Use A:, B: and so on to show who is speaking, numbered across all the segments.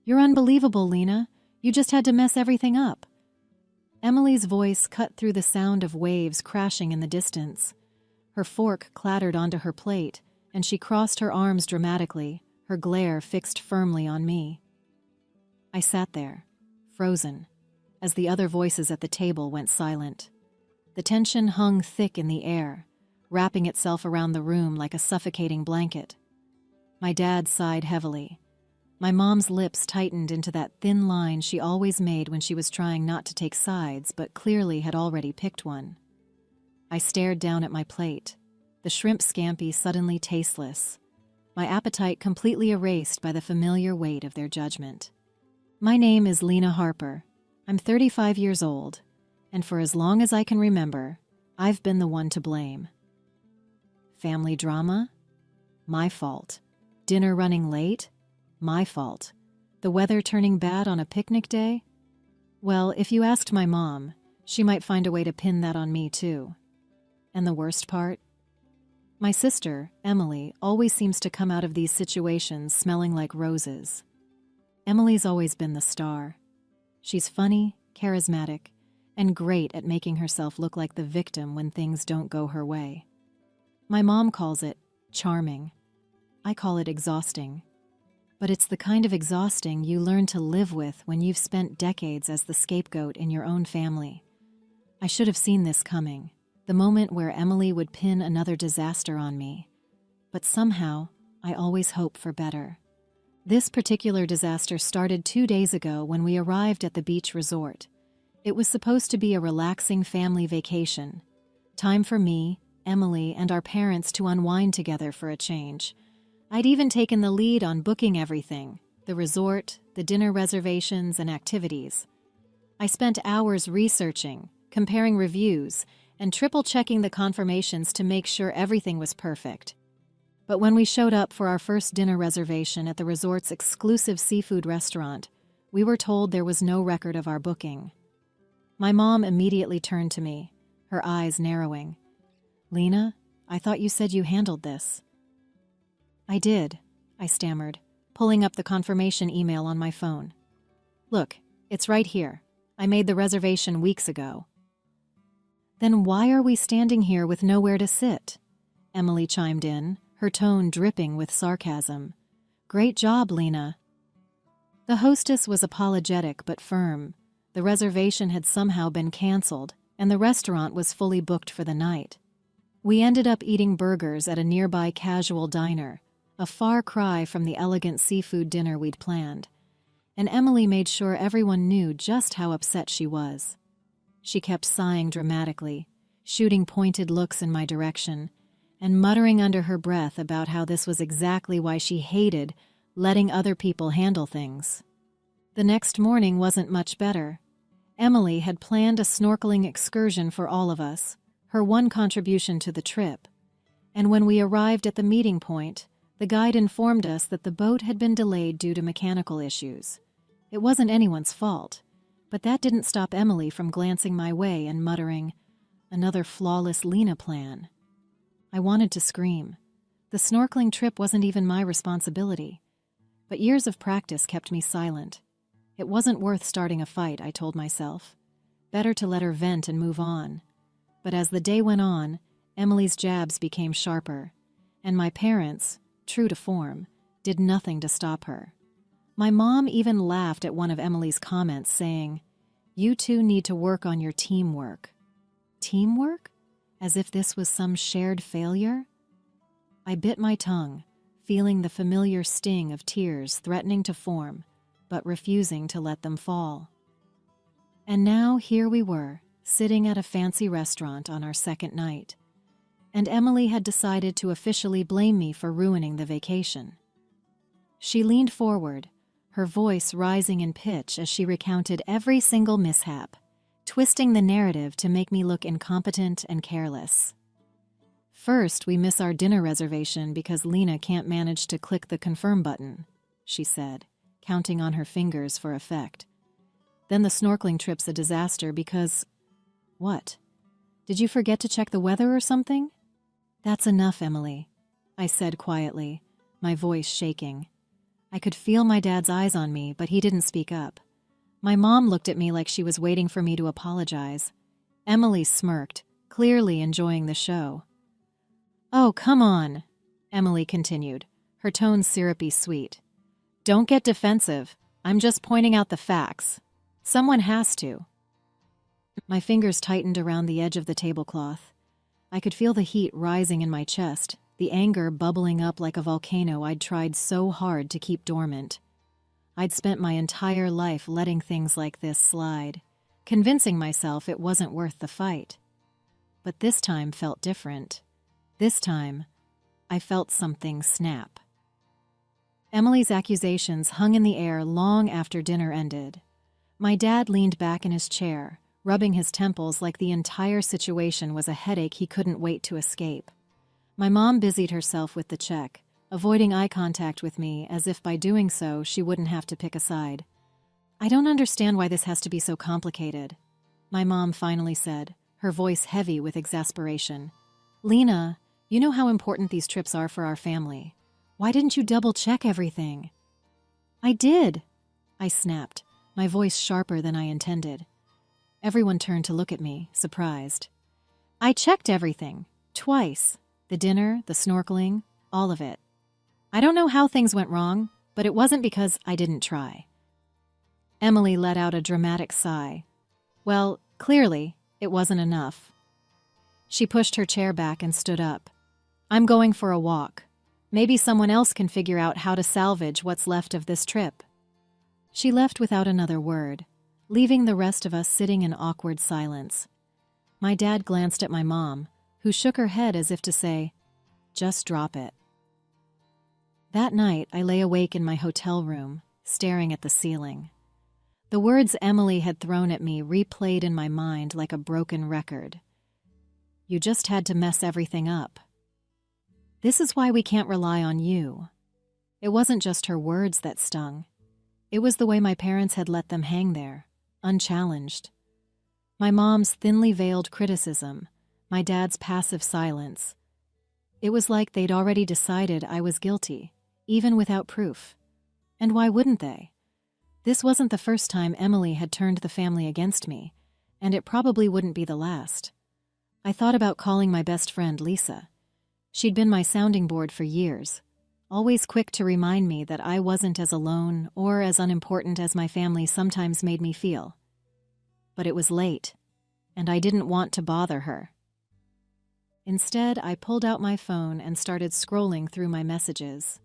A: "You're unbelievable, Lena. You just had to mess everything up." Emily's voice cut through the sound of waves crashing in the distance. Her fork clattered onto her plate, and she crossed her arms dramatically, her glare fixed firmly on me. I sat there, frozen, as the other voices at the table went silent. The tension hung thick in the air, wrapping itself around the room like a suffocating blanket. My dad sighed heavily. My mom's lips tightened into that thin line she always made when she was trying not to take sides but clearly had already picked one. I stared down at my plate, the shrimp scampi suddenly tasteless, my appetite completely erased by the familiar weight of their judgment. "My name is Lena Harper. I'm 35 years old, and for as long as I can remember, I've been the one to blame." Family drama? My fault. Dinner running late? My fault. The weather turning bad on a picnic day? Well, if you asked my mom, she might find a way to pin that on me too. And the worst part? My sister, Emily, always seems to come out of these situations smelling like roses. Emily's always been the star. She's funny, charismatic, and great at making herself look like the victim when things don't go her way. My mom calls it charming. I call it exhausting. But it's the kind of exhausting you learn to live with when you've spent decades as the scapegoat in your own family. I should have seen this coming, the moment where Emily would pin another disaster on me. But somehow, I always hope for better. This particular disaster started 2 days ago when we arrived at the beach resort. It was supposed to be a relaxing family vacation. Time for me, Emily, and our parents to unwind together for a change. I'd even taken the lead on booking everything, the resort, the dinner reservations, and activities. I spent hours researching, comparing reviews, and triple-checking the confirmations to make sure everything was perfect. But when we showed up for our first dinner reservation at the resort's exclusive seafood restaurant, we were told there was no record of our booking. My mom immediately turned to me, her eyes narrowing. "Lena, I thought you said you handled this." "I did," I stammered, pulling up the confirmation email on my phone. "Look, it's right here. I made the reservation weeks ago." "Then why are we standing here with nowhere to sit?" Emily chimed in, her tone dripping with sarcasm. "Great job, Lena." The hostess was apologetic but firm. The reservation had somehow been canceled, and the restaurant was fully booked for the night. We ended up eating burgers at a nearby casual diner, a far cry from the elegant seafood dinner we'd planned, and Emily made sure everyone knew just how upset she was. She kept sighing dramatically, shooting pointed looks in my direction, and muttering under her breath about how this was exactly why she hated letting other people handle things. The next morning wasn't much better. Emily had planned a snorkeling excursion for all of us, her one contribution to the trip, and when we arrived at the meeting point, the guide informed us that the boat had been delayed due to mechanical issues. It wasn't anyone's fault, but that didn't stop Emily from glancing my way and muttering, "Another flawless Lena plan." I wanted to scream. The snorkeling trip wasn't even my responsibility. But years of practice kept me silent. It wasn't worth starting a fight, I told myself. Better to let her vent and move on. But as the day went on, Emily's jabs became sharper, and my parents, true to form, did nothing to stop her. My mom even laughed at one of Emily's comments, saying, "You two need to work on your teamwork." Teamwork? As if this was some shared failure? I bit my tongue, feeling the familiar sting of tears threatening to form, but refusing to let them fall. And now here we were, sitting at a fancy restaurant on our second night, and Emily had decided to officially blame me for ruining the vacation. She leaned forward, her voice rising in pitch as she recounted every single mishap, twisting the narrative to make me look incompetent and careless. "First, we miss our dinner reservation because Lena can't manage to click the confirm button," she said, counting on her fingers for effect. "Then the snorkeling trip's a disaster because..." "What? Did you forget to check the weather or something?" "That's enough, Emily," I said quietly, my voice shaking. I could feel my dad's eyes on me, but he didn't speak up. My mom looked at me like she was waiting for me to apologize. Emily smirked, clearly enjoying the show. "Oh, come on," Emily continued, her tone syrupy sweet. "Don't get defensive. I'm just pointing out the facts. Someone has to." My fingers tightened around the edge of the tablecloth. I could feel the heat rising in my chest, the anger bubbling up like a volcano I'd tried so hard to keep dormant. I'd spent my entire life letting things like this slide, convincing myself it wasn't worth the fight. But this time felt different. This time, I felt something snap. Emily's accusations hung in the air long after dinner ended. My dad leaned back in his chair, rubbing his temples like the entire situation was a headache he couldn't wait to escape. My mom busied herself with the check, avoiding eye contact with me as if by doing so she wouldn't have to pick a side. "I don't understand why this has to be so complicated," my mom finally said, her voice heavy with exasperation. "Lena, you know how important these trips are for our family. Why didn't you double-check everything?" "I did," I snapped, my voice sharper than I intended. Everyone turned to look at me, surprised. "I checked everything, twice. The dinner, the snorkeling, all of it. I don't know how things went wrong, but it wasn't because I didn't try." Emily let out a dramatic sigh. Well, clearly, it wasn't enough. She pushed her chair back and stood up. "I'm going for a walk. Maybe someone else can figure out how to salvage what's left of this trip." She left without another word, leaving the rest of us sitting in awkward silence. My dad glanced at my mom, who shook her head as if to say, "Just drop it." That night, I lay awake in my hotel room, staring at the ceiling. The words Emily had thrown at me replayed in my mind like a broken record. "You just had to mess everything up. This is why we can't rely on you." It wasn't just her words that stung. It was the way my parents had let them hang there, unchallenged. My mom's thinly veiled criticism, my dad's passive silence. It was like they'd already decided I was guilty, even without proof. And why wouldn't they? This wasn't the first time Emily had turned the family against me, and it probably wouldn't be the last. I thought about calling my best friend, Lisa. She'd been my sounding board for years, always quick to remind me that I wasn't as alone or as unimportant as my family sometimes made me feel. But it was late, and I didn't want to bother her. Instead, I pulled out my phone and started scrolling through my messages.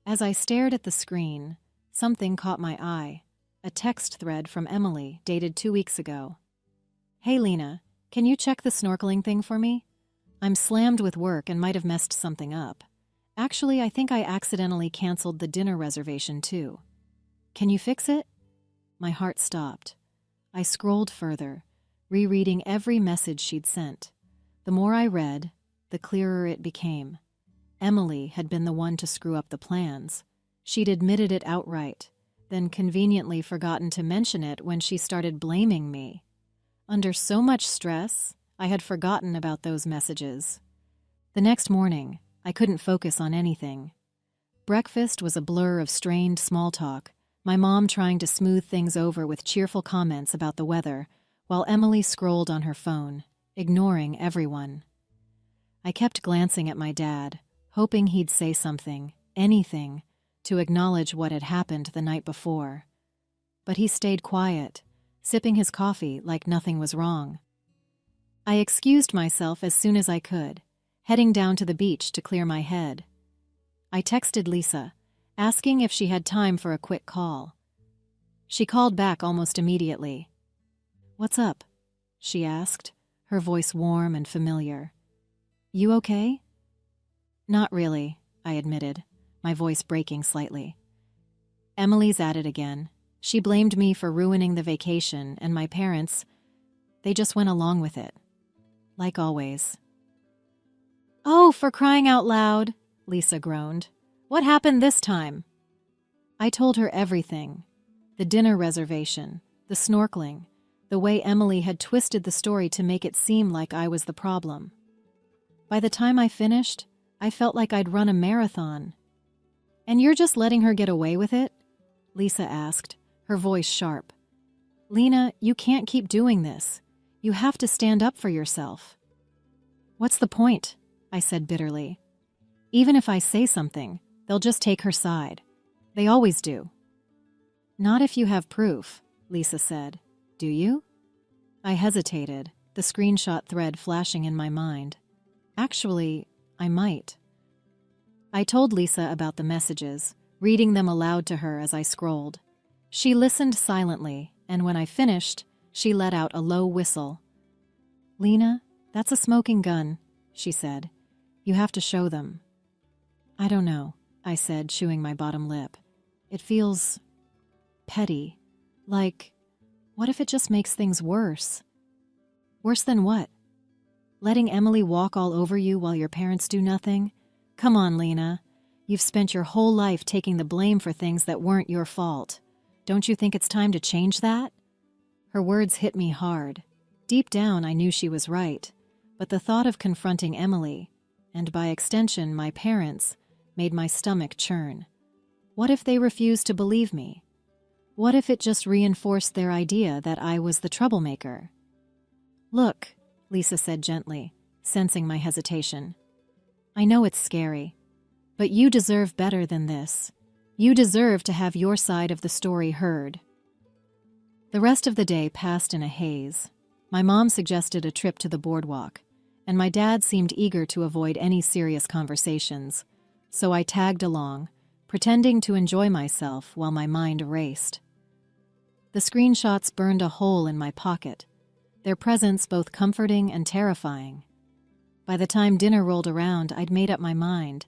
A: As I stared at the screen, something caught my eye, a text thread from Emily dated 2 weeks ago. "Hey Lena, can you check the snorkeling thing for me? I'm slammed with work and might have messed something up. Actually, I think I accidentally canceled the dinner reservation too. Can you fix it?" My heart stopped. I scrolled further, rereading every message she'd sent. The more I read, the clearer it became. Emily had been the one to screw up the plans. She'd admitted it outright, then conveniently forgotten to mention it when she started blaming me. Under so much stress, I had forgotten about those messages. The next morning, I couldn't focus on anything. Breakfast was a blur of strained small talk, my mom trying to smooth things over with cheerful comments about the weather, while Emily scrolled on her phone, ignoring everyone. I kept glancing at my dad, hoping he'd say something, anything, to acknowledge what had happened the night before. But he stayed quiet, sipping his coffee like nothing was wrong. I excused myself as soon as I could, heading down to the beach to clear my head. I texted Lisa, asking if she had time for a quick call. She called back almost immediately. "What's up?" she asked, her voice warm and familiar. "You okay?" "Not really," I admitted, my voice breaking slightly. "Emily's at it again. She blamed me for ruining the vacation, and my parents, they just went along with it. Like always." "Oh, for crying out loud," Lisa groaned. "What happened this time?" I told her everything. The dinner reservation, the snorkeling, the way Emily had twisted the story to make it seem like I was the problem. By the time I finished, I felt like I'd run a marathon. And you're just letting her get away with it? Lisa asked, her voice sharp. Lena, you can't keep doing this. You have to stand up for yourself. What's the point? I said bitterly. Even if I say something, they'll just take her side. They always do. Not if you have proof, Lisa said. Do you? I hesitated, the screenshot thread flashing in my mind. Actually, I might. I told Lisa about the messages, reading them aloud to her as I scrolled. She listened silently, and when I finished, she let out a low whistle. Lena, that's a smoking gun, she said. You have to show them. I don't know, I said, chewing my bottom lip. It feels petty. Like, what if it just makes things worse? Worse than what? Letting Emily walk all over you while your parents do nothing? Come on, Lena. You've spent your whole life taking the blame for things that weren't your fault. Don't you think it's time to change that? Her words hit me hard. Deep down, I knew she was right, but the thought of confronting Emily, and by extension my parents, made my stomach churn. What if they refused to believe me? What if it just reinforced their idea that I was the troublemaker? Look, Lisa said gently, sensing my hesitation. I know it's scary, but you deserve better than this. You deserve to have your side of the story heard. The rest of the day passed in a haze. My mom suggested a trip to the boardwalk, and my dad seemed eager to avoid any serious conversations, so I tagged along, pretending to enjoy myself while my mind raced. The screenshots burned a hole in my pocket, their presence both comforting and terrifying. By the time dinner rolled around, I'd made up my mind.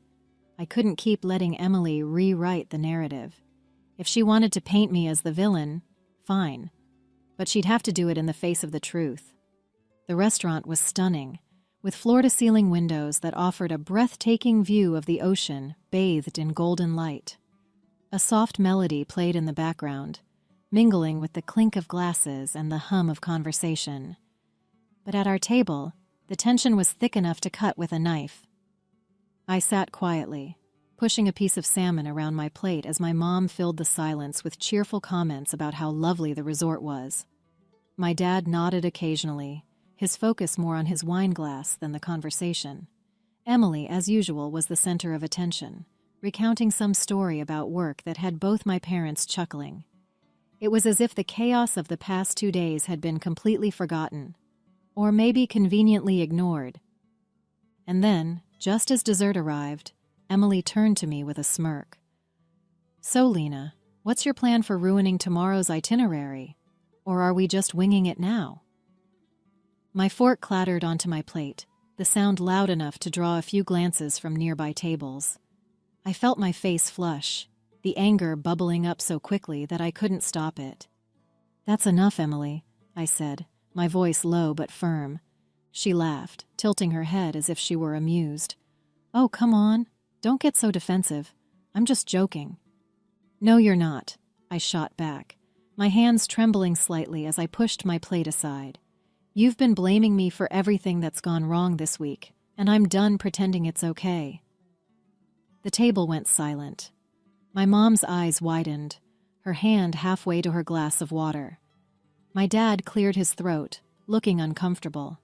A: I couldn't keep letting Emily rewrite the narrative. If she wanted to paint me as the villain, fine, but she'd have to do it in the face of the truth. The restaurant was stunning, with floor-to-ceiling windows that offered a breathtaking view of the ocean bathed in golden light. A soft melody played in the background, mingling with the clink of glasses and the hum of conversation. But at our table, the tension was thick enough to cut with a knife. I sat quietly, pushing a piece of salmon around my plate as my mom filled the silence with cheerful comments about how lovely the resort was. My dad nodded occasionally, his focus more on his wine glass than the conversation. Emily, as usual, was the center of attention, recounting some story about work that had both my parents chuckling. It was as if the chaos of the past 2 days had been completely forgotten, or maybe conveniently ignored. And then, just as dessert arrived, Emily turned to me with a smirk. So, Lena, what's your plan for ruining tomorrow's itinerary? Or are we just winging it now? My fork clattered onto my plate, the sound loud enough to draw a few glances from nearby tables. I felt my face flush, the anger bubbling up so quickly that I couldn't stop it. That's enough, Emily, I said, my voice low but firm. She laughed, tilting her head as if she were amused. Oh, come on. Don't get so defensive. I'm just joking. No, you're not, I shot back, my hands trembling slightly as I pushed my plate aside. You've been blaming me for everything that's gone wrong this week, and I'm done pretending it's okay. The table went silent. My mom's eyes widened, her hand halfway to her glass of water. My dad cleared his throat, looking uncomfortable.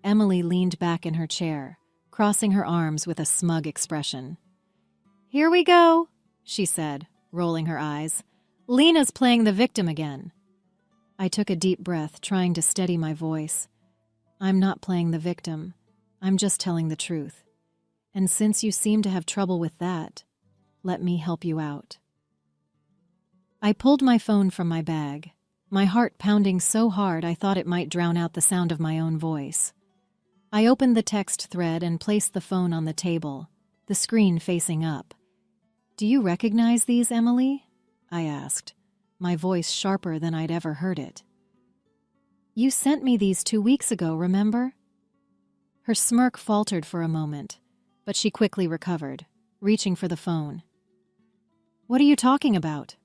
A: Emily leaned back in her chair, crossing her arms with a smug expression. Here we go, she said, rolling her eyes. Lena's playing the victim again. I took a deep breath, trying to steady my voice. I'm not playing the victim. I'm just telling the truth. And since you seem to have trouble with that, let me help you out. I pulled my phone from my bag, my heart pounding so hard I thought it might drown out the sound of my own voice. I opened the text thread and placed the phone on the table, the screen facing up. Do you recognize these, Emily? I asked, my voice sharper than I'd ever heard it. You sent me these 2 weeks ago, remember? Her smirk faltered for a moment, but she quickly recovered, reaching for the phone. What are you talking about?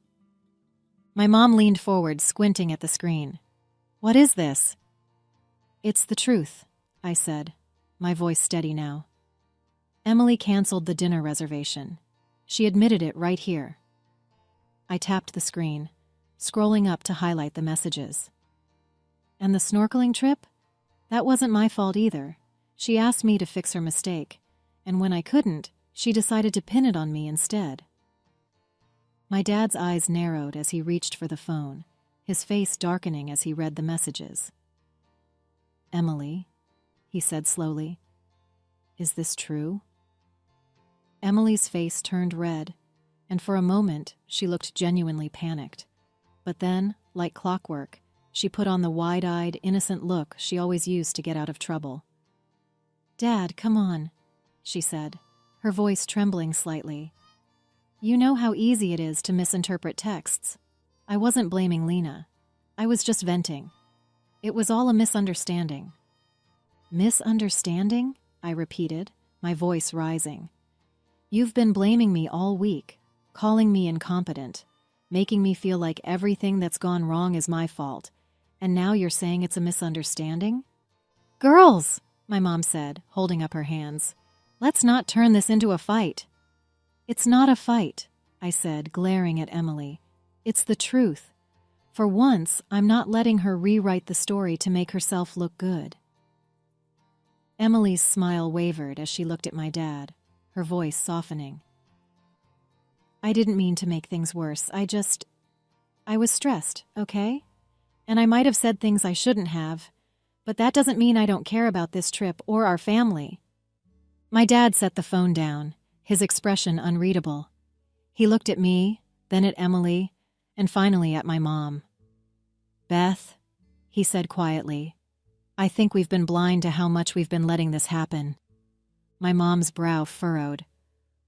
A: My mom leaned forward, squinting at the screen. What is this? It's the truth, I said, my voice steady now. Emily canceled the dinner reservation. She admitted it right here. I tapped the screen, scrolling up to highlight the messages. And the snorkeling trip? That wasn't my fault either. She asked me to fix her mistake, and when I couldn't, she decided to pin it on me instead. My dad's eyes narrowed as he reached for the phone, his face darkening as he read the messages. "Emily," he said slowly, "is this true?" Emily's face turned red, and for a moment she looked genuinely panicked. But then, like clockwork, she put on the wide-eyed, innocent look she always used to get out of trouble. "Dad, come on," she said, her voice trembling slightly. "You know how easy it is to misinterpret texts. I wasn't blaming Lena. I was just venting. It was all a misunderstanding." "Misunderstanding?" I repeated, my voice rising. "You've been blaming me all week, calling me incompetent, making me feel like everything that's gone wrong is my fault, and now you're saying it's a misunderstanding?" "Girls," my mom said, holding up her hands, "let's not turn this into a fight." "It's not a fight," I said, glaring at Emily. "It's the truth. For once, I'm not letting her rewrite the story to make herself look good." Emily's smile wavered as she looked at my dad, her voice softening. "I didn't mean to make things worse. I was stressed, okay? And I might have said things I shouldn't have, but that doesn't mean I don't care about this trip or our family." My dad set the phone down, his expression unreadable. He looked at me, then at Emily, and finally at my mom. "Beth," he said quietly, "I think we've been blind to how much we've been letting this happen." My mom's brow furrowed.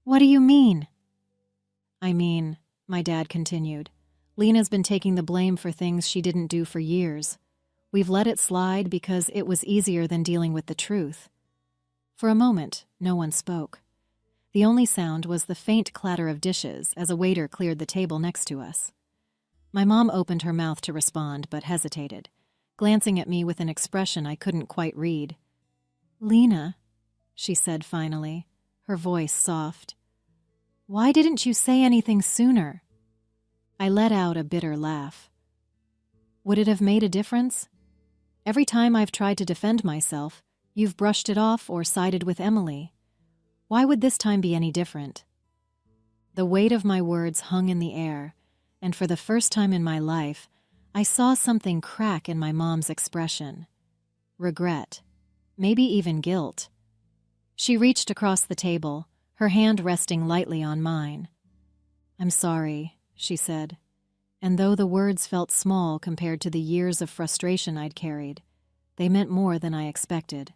A: "What do you mean?" "I mean," my dad continued, "Lena's been taking the blame for things she didn't do for years. We've let it slide because it was easier than dealing with the truth." For a moment, no one spoke. The only sound was the faint clatter of dishes as a waiter cleared the table next to us. My mom opened her mouth to respond, but hesitated, glancing at me with an expression I couldn't quite read. "Lena," she said finally, her voice soft, "why didn't you say anything sooner?" I let out a bitter laugh. Would it have made a difference? Every time I've tried to defend myself, you've brushed it off or sided with Emily. Why would this time be any different? The weight of my words hung in the air, and for the first time in my life, I saw something crack in my mom's expression. Regret. Maybe even guilt. She reached across the table, her hand resting lightly on mine. "I'm sorry," she said, and though the words felt small compared to the years of frustration I'd carried, they meant more than I expected.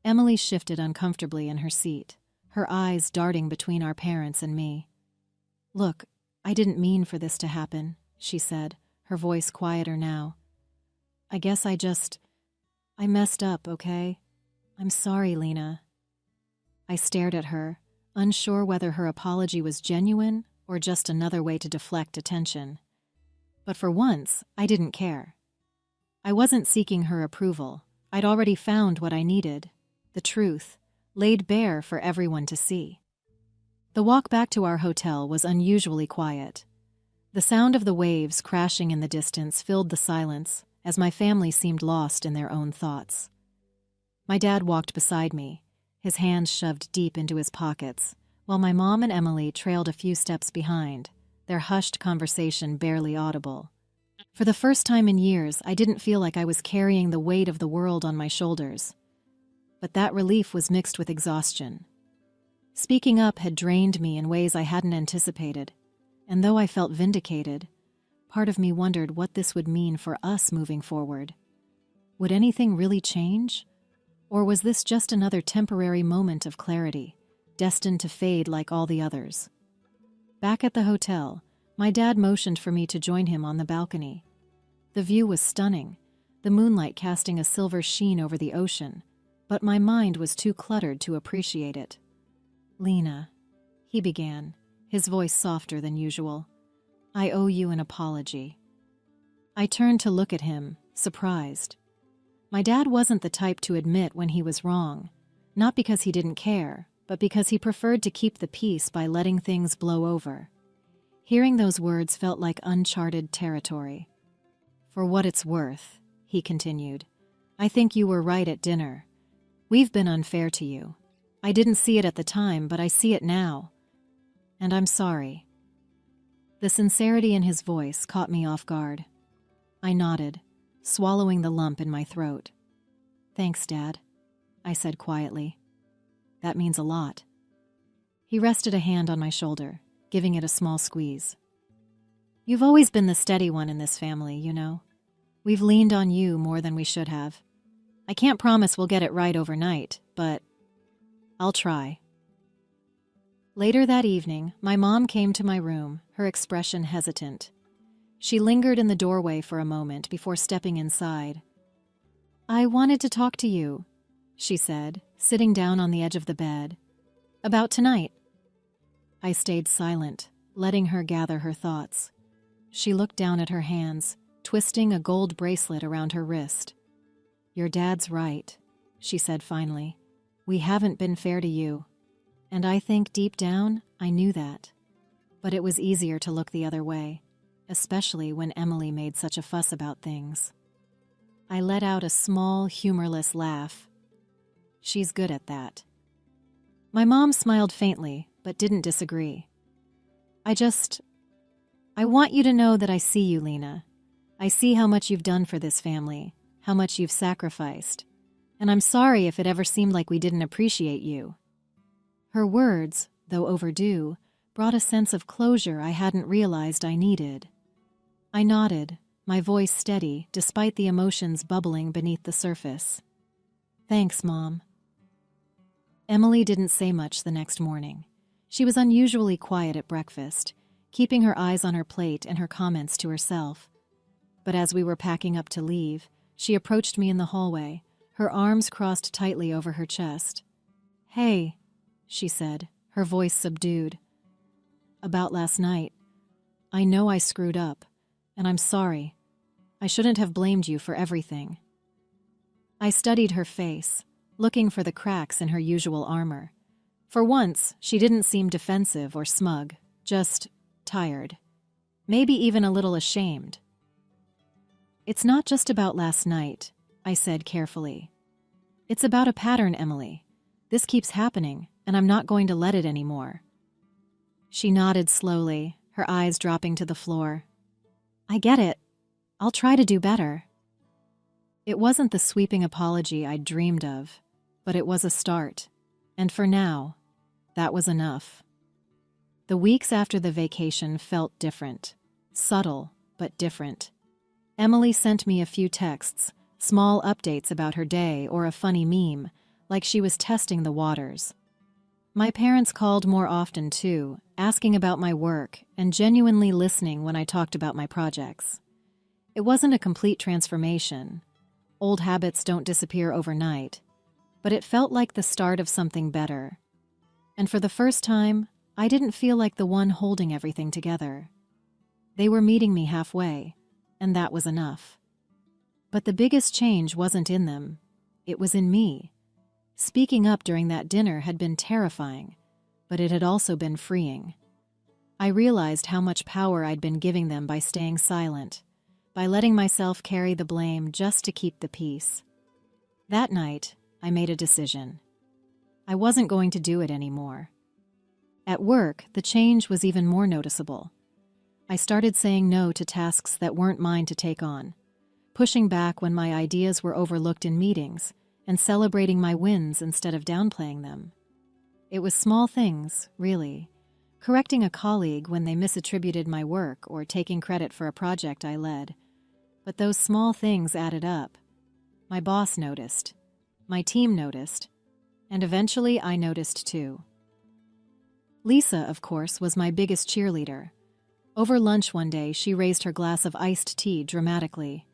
A: Emily shifted uncomfortably in her seat, her eyes darting between our parents and me. "Look, I didn't mean for this to happen," she said, her voice quieter now. "I guess I messed up, okay? I'm sorry, Lena." I stared at her, unsure whether her apology was genuine or just another way to deflect attention. But for once, I didn't care. I wasn't seeking her approval. I'd already found what I needed, the truth, laid bare for everyone to see. The walk back to our hotel was unusually quiet. The sound of the waves crashing in the distance filled the silence as my family seemed lost in their own thoughts. My dad walked beside me, his hands shoved deep into his pockets, while my mom and Emily trailed a few steps behind, their hushed conversation barely audible. For the first time in years, I didn't feel like I was carrying the weight of the world on my shoulders. But that relief was mixed with exhaustion. Speaking up had drained me in ways I hadn't anticipated, and though I felt vindicated, part of me wondered what this would mean for us moving forward. Would anything really change? Or was this just another temporary moment of clarity, destined to fade like all the others? Back at the hotel, my dad motioned for me to join him on the balcony. The view was stunning, the moonlight casting a silver sheen over the ocean, but my mind was too cluttered to appreciate it. "Lena," he began, his voice softer than usual, "I owe you an apology." I turned to look at him, surprised. My dad wasn't the type to admit when he was wrong, not because he didn't care, but because he preferred to keep the peace by letting things blow over. Hearing those words felt like uncharted territory. "For what it's worth," he continued, "I think you were right at dinner. We've been unfair to you. I didn't see it at the time, but I see it now. And I'm sorry." The sincerity in his voice caught me off guard. I nodded, swallowing the lump in my throat. "Thanks, Dad," I said quietly. "That means a lot." He rested a hand on my shoulder, giving it a small squeeze. "You've always been the steady one in this family, you know. We've leaned on you more than we should have. I can't promise we'll get it right overnight, but I'll try." Later that evening, my mom came to my room, her expression hesitant. She lingered in the doorway for a moment before stepping inside. "I wanted to talk to you," she said, sitting down on the edge of the bed. "About tonight." I stayed silent, letting her gather her thoughts. She looked down at her hands, twisting a gold bracelet around her wrist. "Your dad's right," she said finally. "We haven't been fair to you. And I think deep down, I knew that. But it was easier to look the other way, especially when Emily made such a fuss about things." I let out a small, humorless laugh. "She's good at that." My mom smiled faintly, but didn't disagree. I want you to know that I see you, Lena. I see how much you've done for this family, how much you've sacrificed. And I'm sorry if it ever seemed like we didn't appreciate you." Her words, though overdue, brought a sense of closure I hadn't realized I needed. I nodded, my voice steady despite the emotions bubbling beneath the surface. "Thanks, Mom." Emily didn't say much the next morning. She was unusually quiet at breakfast, keeping her eyes on her plate and her comments to herself. But as we were packing up to leave, she approached me in the hallway, her arms crossed tightly over her chest. "Hey," she said, her voice subdued. "About last night. I know I screwed up, and I'm sorry. I shouldn't have blamed you for everything." I studied her face, looking for the cracks in her usual armor. For once, she didn't seem defensive or smug, just tired. Maybe even a little ashamed. "It's not just about last night," I said carefully. "It's about a pattern, Emily. This keeps happening, and I'm not going to let it anymore." She nodded slowly, her eyes dropping to the floor. "I get it. I'll try to do better." It wasn't the sweeping apology I'd dreamed of, but it was a start. And for now, that was enough. The weeks after the vacation felt different. Subtle, but different. Emily sent me a few texts, small updates about her day or a funny meme, like she was testing the waters. My parents called more often too, asking about my work and genuinely listening when I talked about my projects. It wasn't a complete transformation. Old habits don't disappear overnight, but it felt like the start of something better. And for the first time, I didn't feel like the one holding everything together. They were meeting me halfway, and that was enough. But the biggest change wasn't in them. It was in me. Speaking up during that dinner had been terrifying, but it had also been freeing. I realized how much power I'd been giving them by staying silent, by letting myself carry the blame just to keep the peace. That night, I made a decision. I wasn't going to do it anymore. At work, the change was even more noticeable. I started saying no to tasks that weren't mine to take on, pushing back when my ideas were overlooked in meetings, and celebrating my wins instead of downplaying them. It was small things, really. Correcting a colleague when they misattributed my work or taking credit for a project I led. But those small things added up. My boss noticed. My team noticed. And eventually I noticed too. Lisa, of course, was my biggest cheerleader. Over lunch one day, she raised her glass of iced tea dramatically.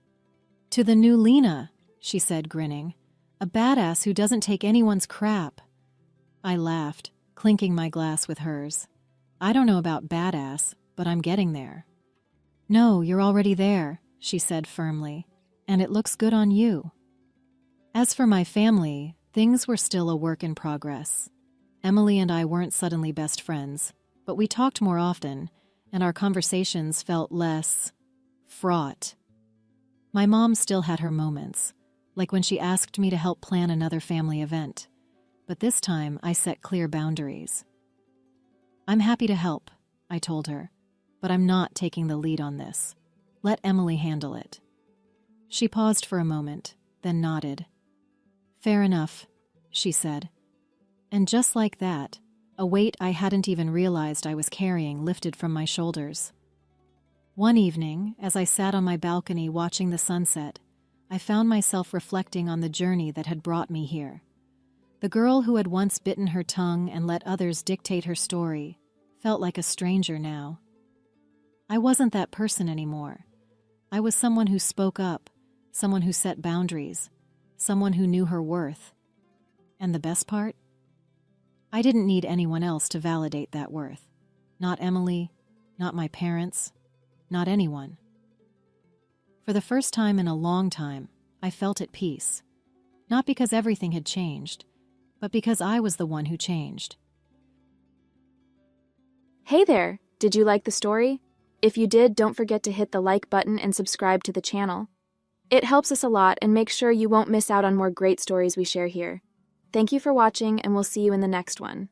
A: "To the new Lena," she said, grinning. "A badass who doesn't take anyone's crap." I laughed, clinking my glass with hers. "I don't know about badass, but I'm getting there." "No, you're already there," she said firmly, "and it looks good on you." As for my family, things were still a work in progress. Emily and I weren't suddenly best friends, but we talked more often, and our conversations felt less fraught. My mom still had her moments, like when she asked me to help plan another family event. But this time, I set clear boundaries. "I'm happy to help," I told her, "but I'm not taking the lead on this. Let Emily handle it." She paused for a moment, then nodded. "Fair enough," she said. And just like that, a weight I hadn't even realized I was carrying lifted from my shoulders. One evening, as I sat on my balcony watching the sunset, I found myself reflecting on the journey that had brought me here. The girl who had once bitten her tongue and let others dictate her story felt like a stranger now. I wasn't that person anymore. I was someone who spoke up, someone who set boundaries, someone who knew her worth. And the best part? I didn't need anyone else to validate that worth. Not Emily, not my parents, not anyone. For the first time in a long time, I felt at peace. Not because everything had changed, but because I was the one who changed.
B: Hey there! Did you like the story? If you did, don't forget to hit the like button and subscribe to the channel. It helps us a lot and makes sure you won't miss out on more great stories we share here. Thank you for watching, and we'll see you in the next one.